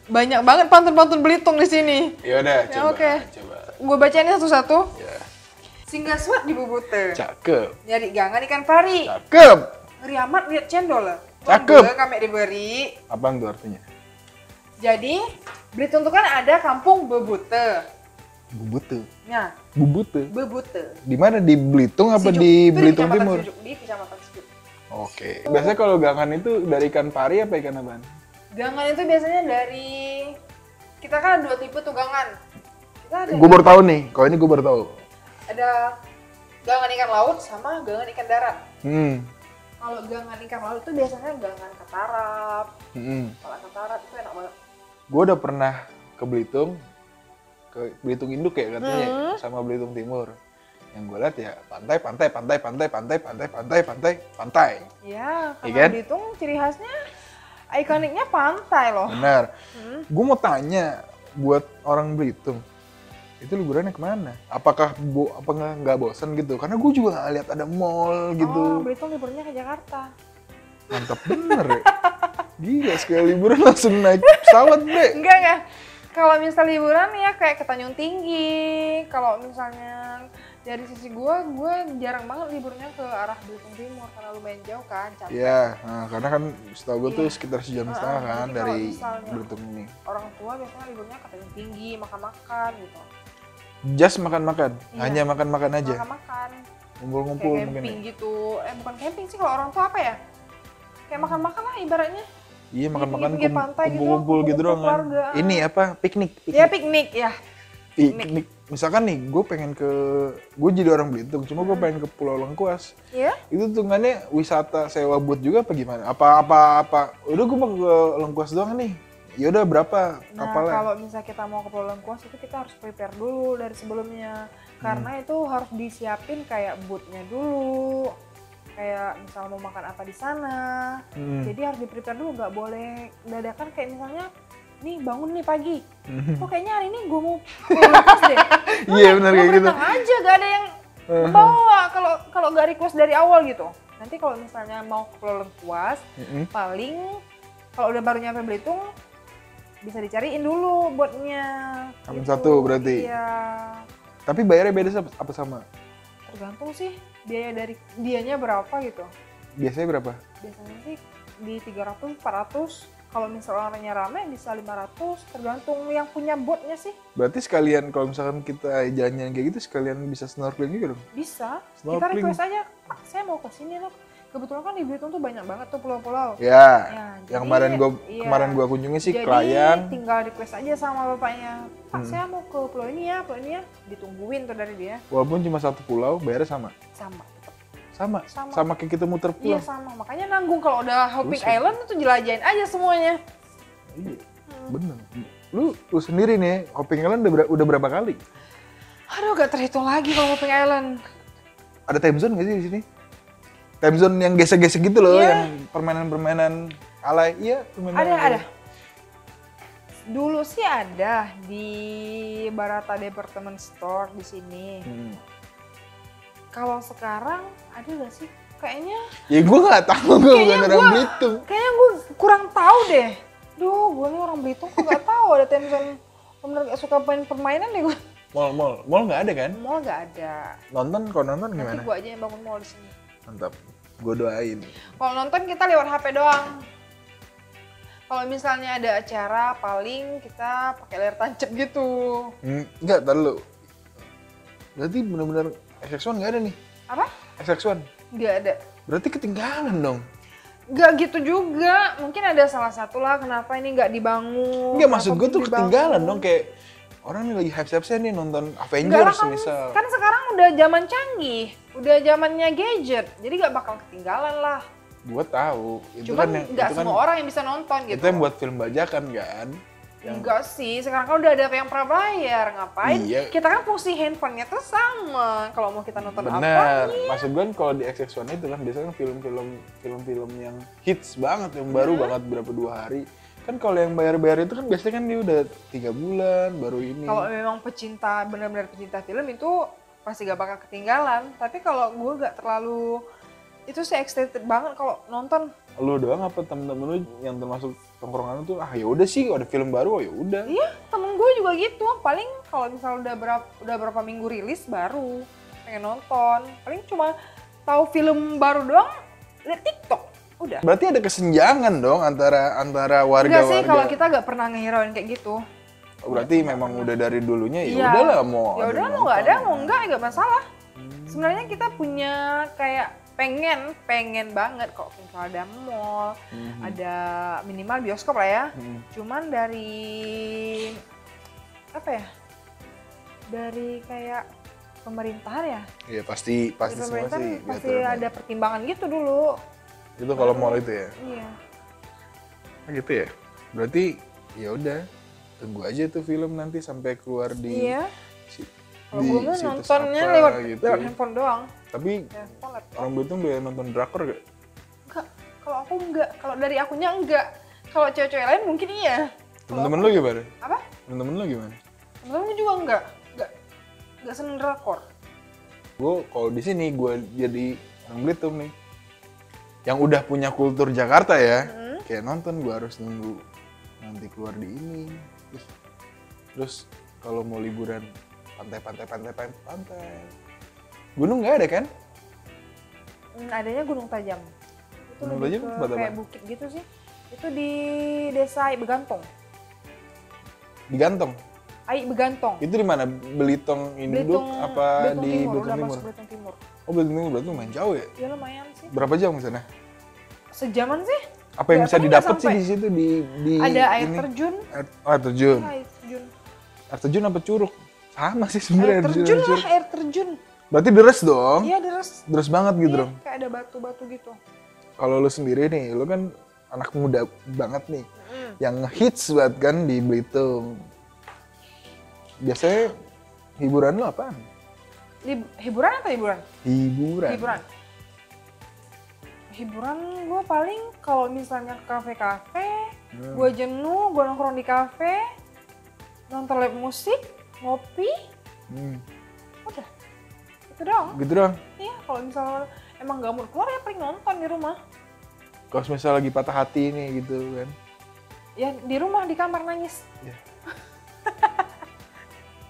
banyak banget pantun-pantun Belitung di sini. Ya udah, coba. Oke. Coba. Gue bacain satu-satu. Ya. Singgah suat di Bubute. Cakep. Nyari gangan ikan pari. Cakep. Ngeri amat lihat cendol lah. Cakep. Kami diberi. Apaan tuh artinya? Jadi, Belitung itu kan ada kampung Bebute. Bubute. Nah, Bubute. Bebute. Di mana? Di Belitung apa Sijuk. di Itu Belitung Kecamatan Timur? Sijuk, di Kecamatan Sijuk. Oke. Biasanya kalau gangan itu dari ikan pari apa ikan apaan? Gangan itu biasanya dari, kita kan ada 2 tipe tuh gangan. Kita ada Gue baru tahu nih. Kalau ini gue baru tahu. ada gangan ikan laut sama gangan ikan darat. Hmm. Kalau gangan ikan laut itu biasanya gangan ketarap. Hmm. Kalau ketarap itu enak banget. Gue udah pernah ke Belitung Induk ya katanya, sama Belitung Timur. Yang gue lihat ya pantai. Ya, Iya karena kan? Belitung ciri khasnya, ikoniknya pantai loh. Benar. Gue mau tanya buat orang Belitung, itu liburannya kemana? Apakah nggak bosan gitu? Karena gue juga nggak lihat ada mall gitu. Oh, Belitung liburnya ke Jakarta. Mantap bener ya. Gila, sekali liburan langsung naik pesawat deh. Enggak. Kalau misal liburan ya kayak ke Tanjung Tinggi. Kalau misalnya dari sisi gue jarang banget liburnya ke arah Belitung Timur karena lumayan jauh kan, capek. Iya, nah, karena kan setahu gue tuh Iya. sekitar sejam setengah kan Jadi kalau dari misalnya Belitung ini. orang tua biasanya liburnya ke Tanjung Tinggi, makan-makan gitu. Just makan-makan, Iya. hanya makan-makan aja, Makan-makan. ngumpul-ngumpul Kayak mungkin camping ya. gitu. Bukan camping sih kalau orang tua apa ya? Kayak makan-makan lah ibaratnya. Iya, makan-makan pinggir pantai gitu, kumpul-kumpul gitu doang kan. keluarga. Ini apa, piknik. Ya piknik ya. Piknik. Misalkan nih, gue jadi orang Belitung, cuma gue pengen ke Pulau Lengkuas. Iya? Itu hitungannya wisata sewa boat juga apa gimana? Apa? Udah gue mau ke Lengkuas doang nih. Yaudah berapa Nah, kapalnya? kalau misalnya kita mau ke Pulau Lengkuas itu kita harus prepare dulu dari sebelumnya. Karena itu harus disiapin kayak bootnya dulu. Kayak misalnya mau makan apa di sana. Jadi harus di-prepare dulu, nggak boleh dadakan kayak misalnya nih bangun nih pagi. Kok kayaknya hari ini gue mau Pulau Lengkuas deh. Iya benar kayak gitu. Tenang aja, gak ada yang bawa kalau nggak request dari awal gitu. Nanti kalau misalnya mau ke Pulau Lengkuas, paling kalau udah baru nyampe Belitung bisa dicariin dulu buatnya. Hamin satu berarti. Iya. Tapi bayarnya beda apa sama? Tergantung sih biaya dari dianya berapa gitu. Biasanya berapa? Biasanya sih di 300, 400. Kalau misalnya orangnya rame bisa 500, tergantung yang punya botnya sih. Berarti sekalian kalau misalkan kita jalan-jalan kayak gitu sekalian bisa snorkeling juga dong? Bisa. Kita Snorkeling. request aja, Pak, saya mau ke sini loh. Kebetulan kan di Belitung tuh banyak banget tuh pulau-pulau. Ya, Ya, yang jadi, kemarin gua kunjungi sih Jadi Klayan. tinggal request aja sama bapaknya. Pak, saya mau ke pulau ini ya, ditungguin tuh dari dia. Walaupun cuma satu pulau, bayarnya sama. Sama tetap. Sama. Sama. Sama kayak kita muter Iya pulau. sama, makanya nanggung kalau udah Hopping Buset. Island itu jelajahin aja semuanya. Iya. Bener. Lu sendiri nih, Hopping Island udah berapa kali? Aduh, gak terhitung lagi kalau Hopping Island. Ada time zone nggak sih di sini? Time zone yang gesek-gesek gitu loh, Iya. yang permainan-permainan alay. Iya, permainan alay. Ada. Dulu sih ada di Barata Department Store di sini. Kalau sekarang ada gak sih? Kayaknya Ya gue nggak tahu, gue bukan orang Belitung. Kayaknya gue kurang tahu deh. Duh, gue nih orang Belitung kok gak tahu ada time zone. Bener gak suka main permainan deh gue. Mall nggak ada kan? Mall gak ada. Kalau nonton Nanti gimana? gue aja yang bangun mall di sini. Mantap, gue doain. Kalau nonton kita lewat HP doang. Kalau misalnya ada acara, paling kita pakai layar tancap gitu. Enggak, tar lu. Berarti benar-benar SX1 nggak ada nih? Apa? SX1? Nggak ada. Berarti ketinggalan dong. Nggak gitu juga. Mungkin ada salah satu lah kenapa ini nggak dibangun. Enggak, maksud kenapa gue tuh belum ketinggalan dibangun. dong. Kayak orang nih lagi hype-hype nih nonton Nggak lah, Avengers kan, misal. kan sekarang udah zaman canggih. Udah zamannya gadget. Jadi nggak bakal ketinggalan lah. Gue tahu. Itu Cuman kan nggak semua orang yang bisa nonton gitu. Itu yang buat film bajakan kan? Enggak sih, sekarang kan udah ada yang prabayar, ngapain? Iya. Kita kan fungsi handphonenya tuh sama. Kalau mau kita nonton apa? Bener, maksud gue kalau di XX1 itu kan biasanya film-film yang hits banget, yang baru banget berapa 2 hari. Kan kalau yang bayar-bayar itu kan biasanya kan dia udah 3 bulan baru ini. Kalau memang pecinta, benar-benar pecinta film itu pasti gak bakal ketinggalan. Tapi kalau gue gak terlalu, itu sih excited banget kalau nonton. Lu doang apa temen-temen lu yang termasuk tongkrongan tuh ya udah sih ada film baru ya udah. Iya, temen gue juga gitu. Paling kalau misalnya udah berapa minggu rilis baru pengen nonton. Paling cuma tahu film baru doang, liat TikTok. Udah. Berarti ada kesenjangan dong antara Enggak warga-warga. sih, kalau kita gak pernah ngehirauin kayak gitu. berarti memang udah dari dulunya ya Iya. udahlah mau Ya ada udah yang mau nggak ada nonton. mau nggak ya nggak masalah. Sebenarnya kita punya kayak pengen banget kok misalnya ada mall, ada minimal bioskop lah ya. Cuman dari apa ya? Dari kayak pemerintahan ya. Iya pasti Dari semua pemerintah sih. pasti diatur. ada pertimbangan gitu dulu. Itu kalau mall itu ya. Iya. Nah, gitu ya. Berarti ya udah tunggu aja tuh film nanti sampai keluar di Iya. si- Kalau di gue mah situs nontonnya apa lewat gitu. handphone doang. Tapi Handphone, laptop. orang Belitung doyan nonton drakor gak? Enggak. Kalau aku enggak. Kalau dari akunya enggak. Kalau cewek-cewek lain mungkin iya. Temen-temen lu gimana? Apa? Temen-temen lu gimana? Temen-temen juga enggak. Enggak seneng drakor. Gue kalau di sini gue jadi orang Belitung nih, yang udah punya kultur Jakarta ya, kayak nonton gue harus nunggu nanti keluar di ini. Terus kalau mau liburan pantai. Gunung nggak ada kan? Adanya Gunung Tajam. Itu Gunung lebih Tajam ke tempat apa? kayak bukit gitu sih. Itu di desa Ai Begantong. Digantong. Ai Begantong. Itu di mana? Belitung Induk apa Belitung di Timur, Belitung udah Timur? masuk Belitung Timur. Oh Belitung Timur berarti lumayan jauh ya? Ya lumayan sih. Berapa jam ke sana? Sejaman sih. Apa yang Ya, bisa tapi nggak didapat sih sampai. di situ di Ada air ini? terjun. Air terjun. Air terjun. Air terjun apa curug? Sama sih sebenarnya Air terjun curug. lah, air terjun. Berarti deres dong? Iya deres. Deres banget gitu Iya, dong. kayak ada batu-batu gitu. Kalau lu sendiri nih, lu kan anak muda banget nih. Yang hits banget kan di Belitung. Biasanya hiburan lu apaan? Hiburan apa hiburan? Hiburan. Hiburan gue paling kalau misalnya ke kafe-kafe, gue jenuh, gue nongkrong di kafe, nonton live musik, ngopi, udah. Itu doang. Gitu dong. Iya, kalau misalnya emang gak mood keluar ya paling nonton di rumah. Kalau misalnya lagi patah hati nih gitu kan. Ya di rumah, di kamar nangis.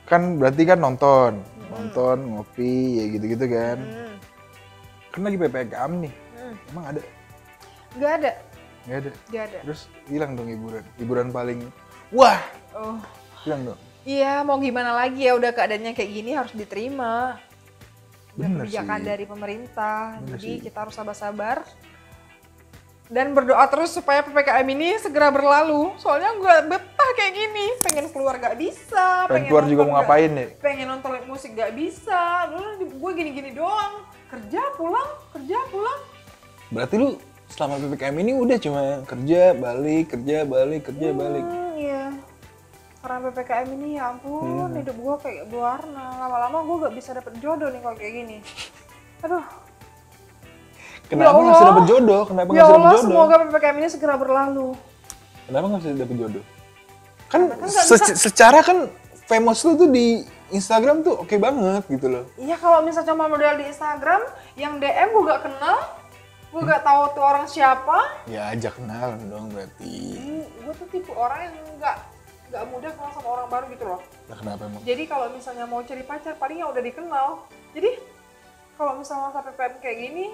Kan berarti kan nonton, ngopi, ya gitu-gitu kan. Kan lagi PPKM nih. Emang ada? Gak ada. Nggak ada. Gak ada. Terus hilang dong hiburan. Hiburan paling wah, Oh. hilang dong. Iya, mau gimana lagi ya udah keadaannya kayak gini harus diterima. Dan Bener kebijakan sih. dari pemerintah. Bener Jadi sih. kita harus sabar-sabar. Dan berdoa terus supaya PPKM ini segera berlalu. Soalnya gue betah kayak gini. Pengen keluar gak bisa. Pengen keluar juga nonton mau ngapain ya? Pengen nonton live musik gak bisa. Dulu gue gini-gini doang. Kerja pulang. Berarti lu selama PPKM ini udah cuma kerja, balik. Iya. Karena PPKM ini ya ampun, hidup gue kayak berwarna. Lama-lama gue gak bisa dapet jodoh nih kalau kayak gini. Aduh. Kenapa nggak bisa dapet jodoh? Kenapa Ya nggak bisa Allah, dapet jodoh? semoga PPKM ini segera berlalu. Kenapa nggak bisa dapet jodoh? Kan Karena kan nggak bisa. secara kan famous lu tuh di Instagram tuh oke banget gitu loh. Iya, kalau misalnya cuma model di Instagram, yang DM gue gak kenal, gue gak tahu tuh orang siapa. Ya ajak kenalan dong berarti. Gue tuh tipe orang yang gak mudah kenal sama orang baru gitu loh. Nah, kenapa emang? Jadi kalau misalnya mau cari pacar, paling yang udah dikenal. Jadi kalau misalnya sampai PPKM kayak gini,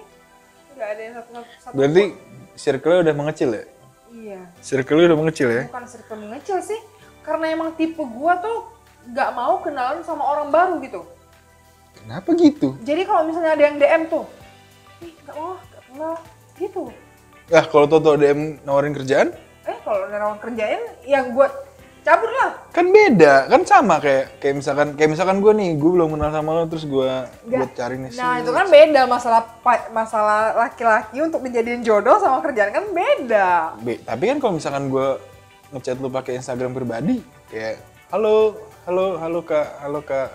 nggak ada yang satu. Berarti circle-nya udah mengecil ya? Iya. Circle-nya udah mengecil ya? Bukan circle mengecil sih, karena emang tipe gua tuh nggak mau kenalan sama orang baru gitu. Kenapa gitu? Jadi kalau misalnya ada yang DM tuh, ih nggak mau, nggak kenal, gitu. Nah, kalau Toto DM nawarin kerjaan, Kalau nerawang kerjain, yang gua cabut lah. kan beda, kan sama kayak misalkan gue nih, gue belum kenal sama lo terus gue buat cari nih. Nah itu kan beda masalah laki-laki untuk dijadiin jodoh sama kerjaan kan beda. Tapi kan kalau misalkan gue ngechat lu pakai Instagram pribadi, kayak halo kak,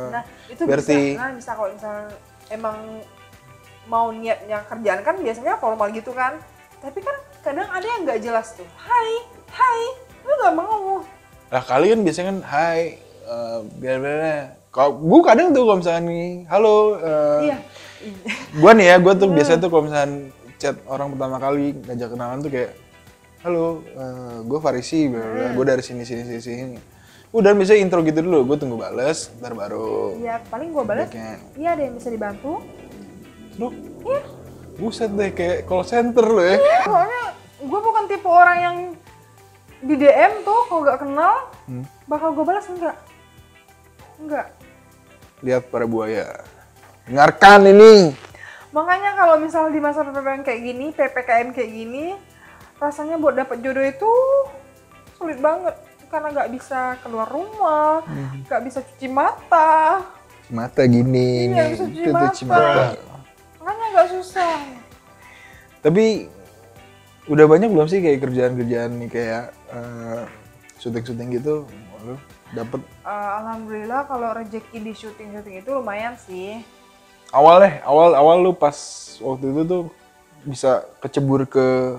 Nah itu berarti bisa kalau misalnya emang mau niatnya kerjaan kan biasanya formal gitu kan. Tapi kan kadang ada yang nggak jelas tuh. Hai, lu nggak mau. lah kali kan biasanya kan hai, biar kalau gue kadang tuh kalau misalkan nih halo, Iya. gue nih ya, gue tuh biasanya tuh kalau misalkan chat orang pertama kali ngajak kenalan tuh kayak halo, gue Farisi, gue dari sini. Udah misalnya intro gitu dulu, gue tunggu bales, ntar baru. Iya paling gue balas. Baiknya. Iya ada yang bisa dibantu. Lu, Iya. buset deh kayak call center lo ya. Soalnya gue bukan tipe orang yang di DM tuh kalau nggak kenal bakal gue balas enggak. Lihat para buaya. Dengarkan ini. Makanya kalau misal di masa PPKM kayak gini, rasanya buat dapat jodoh itu sulit banget karena nggak bisa keluar rumah, nggak bisa cuci mata. Mata gini Iya, nih, bisa cuci itu mata. cuci mata. Makanya agak susah. Tapi udah banyak belum sih kayak kerjaan-kerjaan nih kayak syuting-syuting gitu, lu dapet? Alhamdulillah kalau rezeki di syuting itu lumayan sih. Awal lu pas waktu itu tuh bisa kecebur ke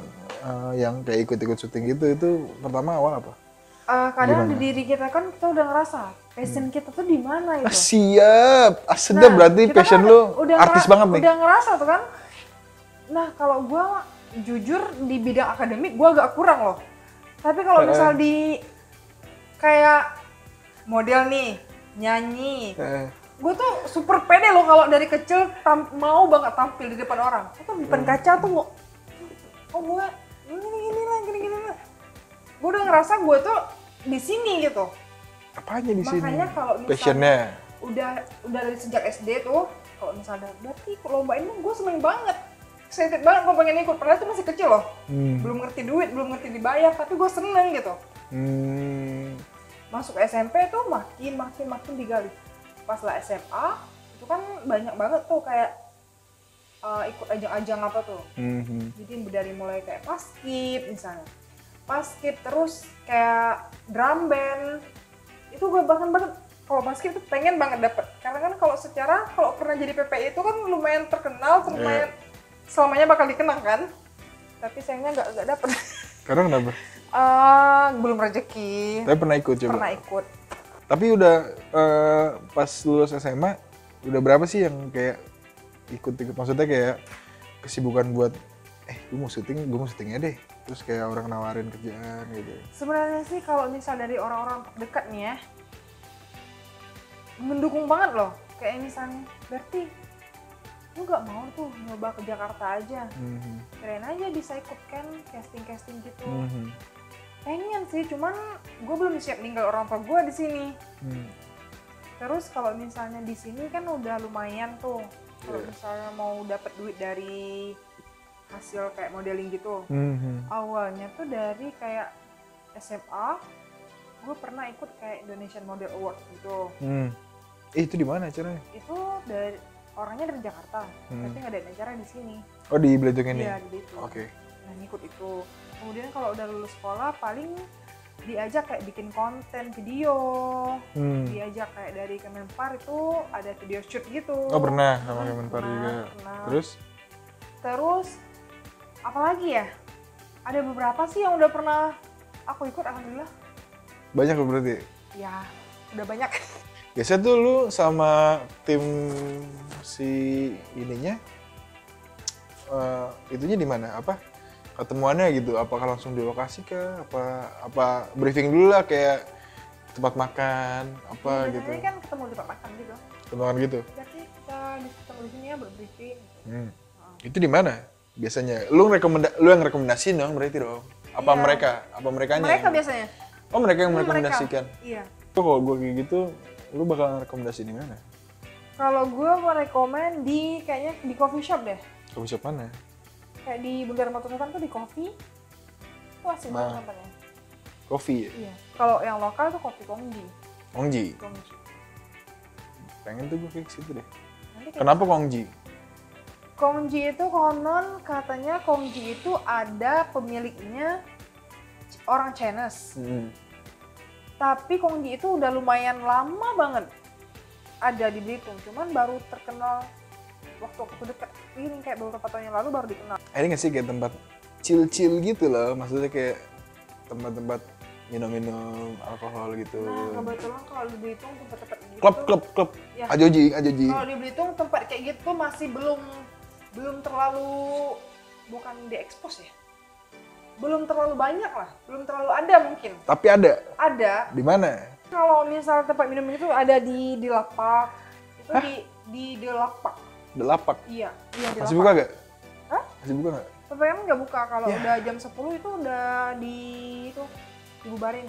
yang kayak ikut-ikut syuting gitu, itu pertama awal apa? Kadang di diri kita kan kita udah ngerasa passion kita tuh di mana itu. Siap, sedap berarti kita passion kan lu artis banget nih. Udah ngerasa tuh kan. Nah kalau gue jujur di bidang akademik gue agak kurang loh. Tapi kalau misal di kayak model nih, nyanyi, gue tuh super pede loh kalau dari kecil mau banget tampil di depan orang. Itu di depan kaca tuh mau, gue gini lah. Gue udah ngerasa gue tuh di sini gitu. Apanya di sini? Makanya kalau misalnya udah dari sejak SD tuh, kalau misalnya berarti lomba ini gue seneng banget. Excited banget gue pengen ikut, padahal itu masih kecil loh. Belum ngerti duit, belum ngerti dibayar, tapi gue seneng gitu. Masuk SMP tuh makin digali. Pas lah SMA, itu kan banyak banget tuh kayak ikut ajang-ajang apa tuh. Jadi dari mulai kayak paskib misalnya. Paskib terus kayak drum band. Itu gue bahkan banget kalau paskib tuh pengen banget dapet. Karena kan kalau pernah jadi PPI itu kan lumayan terkenal, lumayan selamanya bakal dikenang kan. Tapi sayangnya nggak dapet. Karena kenapa? Belum rezeki. Tapi pernah ikut coba? Pernah ikut. Tapi udah pas lulus SMA, udah berapa sih yang kayak ikut-ikut? Maksudnya kayak kesibukan buat, gue mau syutingnya deh. Terus kayak orang nawarin kerjaan gitu. Sebenarnya sih kalau misal dari orang-orang terdekat nih ya, mendukung banget loh. Kayak misalnya, berarti lu gak mau tuh nyoba ke Jakarta aja. Kirain aja bisa ikut kan casting gitu. Pengen sih, cuman gue belum siap ninggal orang tua gue di sini. Terus kalau misalnya di sini kan udah lumayan tuh. Kalau misalnya mau dapat duit dari hasil kayak modeling gitu. Awalnya tuh dari kayak SMA, gue pernah ikut kayak Indonesian Model Award gitu. Itu di mana acaranya? Itu dari orangnya dari Jakarta, tapi nggak ada acara di sini. Oh, di Belitung ini? Iya, di Belitung. Oke. Nah, ikut itu. Kemudian kalau udah lulus sekolah paling diajak kayak bikin konten video. Diajak kayak dari Kemenpar itu ada video shoot gitu. Oh, pernah sama Kemenpar juga. Pernah. Terus apalagi ya? Ada beberapa sih yang udah pernah aku ikut, alhamdulillah. Banyak loh berarti? Ya, udah banyak. Biasanya tuh lu sama tim si ininya, itunya di mana? Apa? Ketemuannya gitu? Apakah langsung di lokasi kah? Apa briefing dulu lah kayak tempat makan apa gitu? Biasanya kan ketemu di tempat makan gitu. Temuan gitu? Jadi kita ketemu di sini ya berbriefing. Itu di mana biasanya? Lu yang rekomendasiin dong berarti dong? Apa mereka? Apa merekanya? Mereka biasanya. Oh, mereka yang merekomendasikan? Iya. Kalau gue kayak gitu, lu bakal rekomendasi di mana? Kalau gue mau rekomen kayaknya di coffee shop deh. Coffee shop mana? Kayak di Bundaran Mata Selatan tuh di coffee. Itu asik banget tempatnya. Coffee ya? Iya. Kalau yang lokal tuh kopi Kongji. Kongji? Pengen tuh gue kayak situ deh. Nanti Kenapa Kongji? Kongji itu konon katanya Kongji itu ada pemiliknya orang Chinese. Tapi Kongji itu udah lumayan lama banget ada di Belitung, cuman baru terkenal waktu dekat ini kayak beberapa tahun yang lalu baru dikenal. Ini nggak sih kayak tempat chill gitu loh, maksudnya kayak tempat-tempat minum alkohol gitu. Nah kebetulan kalau di Belitung tempat-tempat gitu. Klub. Ya. Ajoji. Kalau di Belitung tempat kayak gitu masih belum terlalu, bukan diekspos ya. Belum terlalu banyak lah, belum terlalu ada mungkin. Tapi ada? Ada. Di mana? Kalau misal tempat minum itu ada di Lapak. Itu di Lapak. Di Lapak? Iya di Lapak. Masih buka nggak? Hah? Masih buka nggak? PPM nggak buka, kalau udah jam 10 itu udah di itu dibubarin.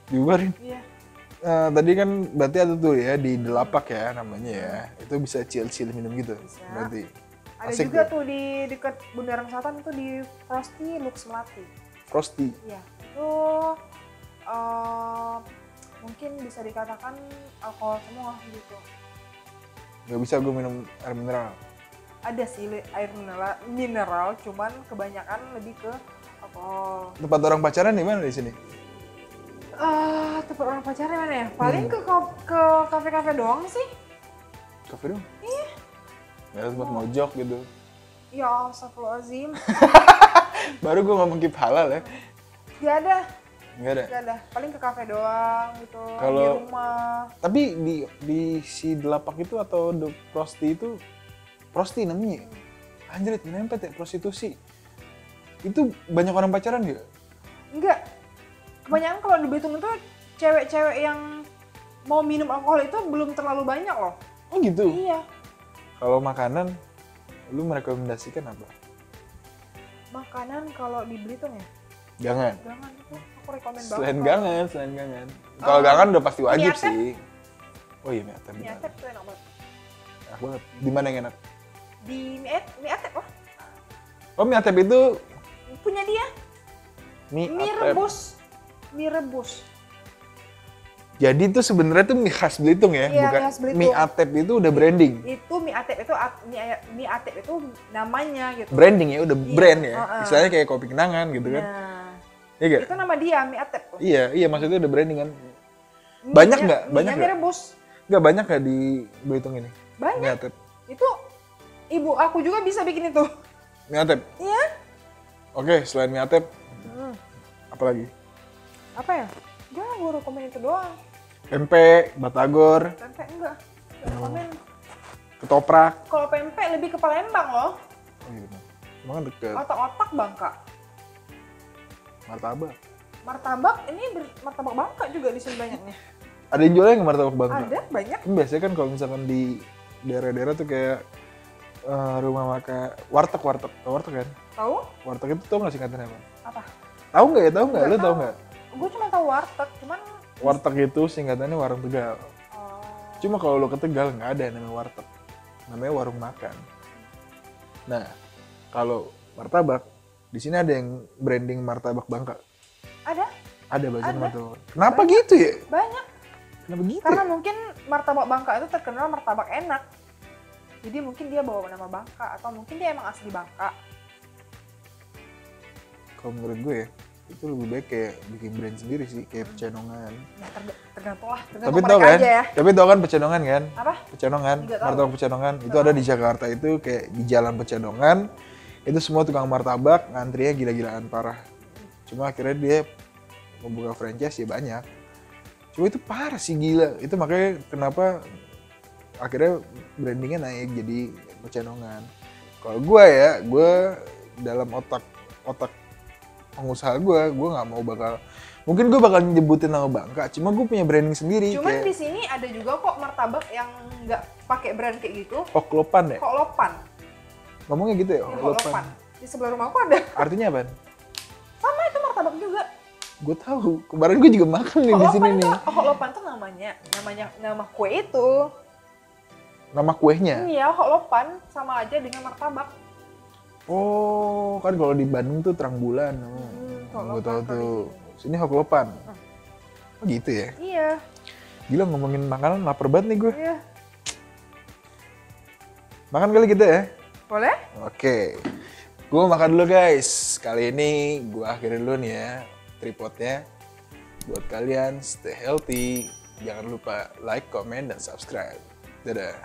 Dibubarin? Iya. Tadi kan berarti ada tuh ya di Delapak ya namanya ya. Itu bisa chill-chill minum gitu. Bisa. Berarti. Ada Asik juga tuh. tuh di dekat Bundaran Selatan itu di Frosty Lux Melati. Frosty. Iya. Itu mungkin bisa dikatakan alkohol semua gitu. Gak bisa gue minum air mineral. Ada sih air mineral, cuman kebanyakan lebih ke alkohol. Tempat orang pacaran di mana di sini? Tempat orang pacaran mana ya? Paling ke kafe-kafe doang sih. Kafe dong? Iya. Gak ada tempat mojok gitu. Ya, astagfirullahaladzim. Baru gue ngomong keep halal ya. Gak ada. Gak ada. Gak ada. Paling ke kafe doang gitu. Di Kalau- rumah. Tapi di si Delapak itu atau The Frosty itu Frosty namanya. Anjir, nempet ya prostitusi. Itu banyak orang pacaran gak? Enggak. Kebanyakan kalau di Belitung itu cewek-cewek yang mau minum alkohol itu belum terlalu banyak loh. Oh gitu? Iya. Kalau makanan, lu merekomendasikan apa? Makanan kalau di Belitung ya? Gangan. Gangan itu aku rekomen banget. Selain kalau- gangan, selain gangan. Kalau gangan udah pasti wajib mie atep. sih. Oh iya, mie atep. Mie atep tuh enak banget. Enak banget. Di mana yang enak? Di mie atep lah. Oh, mie atep itu Punya dia. mie Mie atep. rebus. Mie rebus. Jadi itu sebenarnya tuh mie khas Belitung ya, Iya, bukan mie khas Belitung. mie atep itu udah branding. Itu mie atep itu mie atep itu namanya gitu. Branding ya, udah Iya, brand ya. heeh. Istilahnya kayak kopi kenangan gitu kan. Nah, Iya gak? itu nama dia mie atep tuh. Iya, iya maksudnya udah branding kan. Mie-nya- Banyak nggak? mie-nya Banyak mie nggak? rebus. Nggak banyak nggak di Belitung ini? Mie Banyak. atep. Itu ibu aku juga bisa bikin itu. Mie atep. Iya. Oke, selain mie atep, apa lagi? Apa ya? Jangan gue rekomen itu doang. Pempek, batagor, Pempek enggak. Nggak rekomen. ketoprak. Kalau pempek lebih ke Palembang loh. Oh gitu. Emang kan deket. Otak-otak Bangka. Martabak. Martabak ini martabak Bangka juga di sini banyaknya. Ada yang jualnya nggak martabak Bangka? Ada banyak. Kan biasanya kan kalau misalkan di daerah-daerah tuh kayak rumah makan warteg kan? Tahu? Warteg itu tau nggak singkatannya apa? Apa? Tahu nggak ya? Tahu nggak? Nggak Lu tahu tahu. nggak? Gue cuma tahu warteg, cuman Warteg itu singkatannya warung Tegal. oh, Cuma kalau lo ke Tegal nggak ada yang namanya warteg, namanya warung makan. Nah, kalau martabak di sini ada yang branding martabak Bangka. ada Ada bahasa Ada. martabak. Kenapa gitu ya? banyak. Kenapa gitu? Karena Ya? mungkin martabak Bangka itu terkenal martabak enak. Jadi mungkin dia bawa nama Bangka atau mungkin dia emang asli Bangka. Kalau menurut gue ya, itu lebih baik kayak bikin brand sendiri sih, kayak Pecenongan. Ya tergantung lah, Tapi tergantung tau mereka kan? aja ya. Tapi tau kan Pecenongan kan? Apa? Pecenongan, Nggak tahu. martabak Pecenongan. Itu ada di Jakarta itu kayak di Jalan Pecenongan. Itu semua tukang martabak, ngantrinya gila-gilaan parah. Cuma akhirnya dia membuka franchise ya banyak. Cuma itu parah sih gila. Itu makanya kenapa akhirnya brandingnya naik jadi Pecenongan. Kalau gue ya, gue dalam otak pengusaha gue nggak mau mungkin gue bakal nyebutin nama Bangka, cuma gue punya branding sendiri. Cuman kayak di sini ada juga kok martabak yang nggak pakai brand kayak gitu. Hoklopan ya? Kok lopan? Ngomongnya gitu ya, Ya, kok Hoklopan. lopan. Di sebelah rumahku ada. Artinya apa? Sama itu martabak juga. Gue tahu. Kemarin gue juga makan nih di sini nih. Kok lopan tuh nama kue itu. Nama kuehnya. Iya, kok lopan sama aja dengan martabak. Oh, kan kalau di Bandung tuh terang bulan. Gue tahu tuh. Sini Hoklopan. Oh gitu ya. Iya. Gila ngomongin makanan lapar banget nih gue. Iya. Makan kali kita ya. Boleh? Oke. Gue makan dulu guys. Kali ini gue akhirin dulu nih ya tripodnya. Buat kalian stay healthy. Jangan lupa like, comment, dan subscribe. Dadah.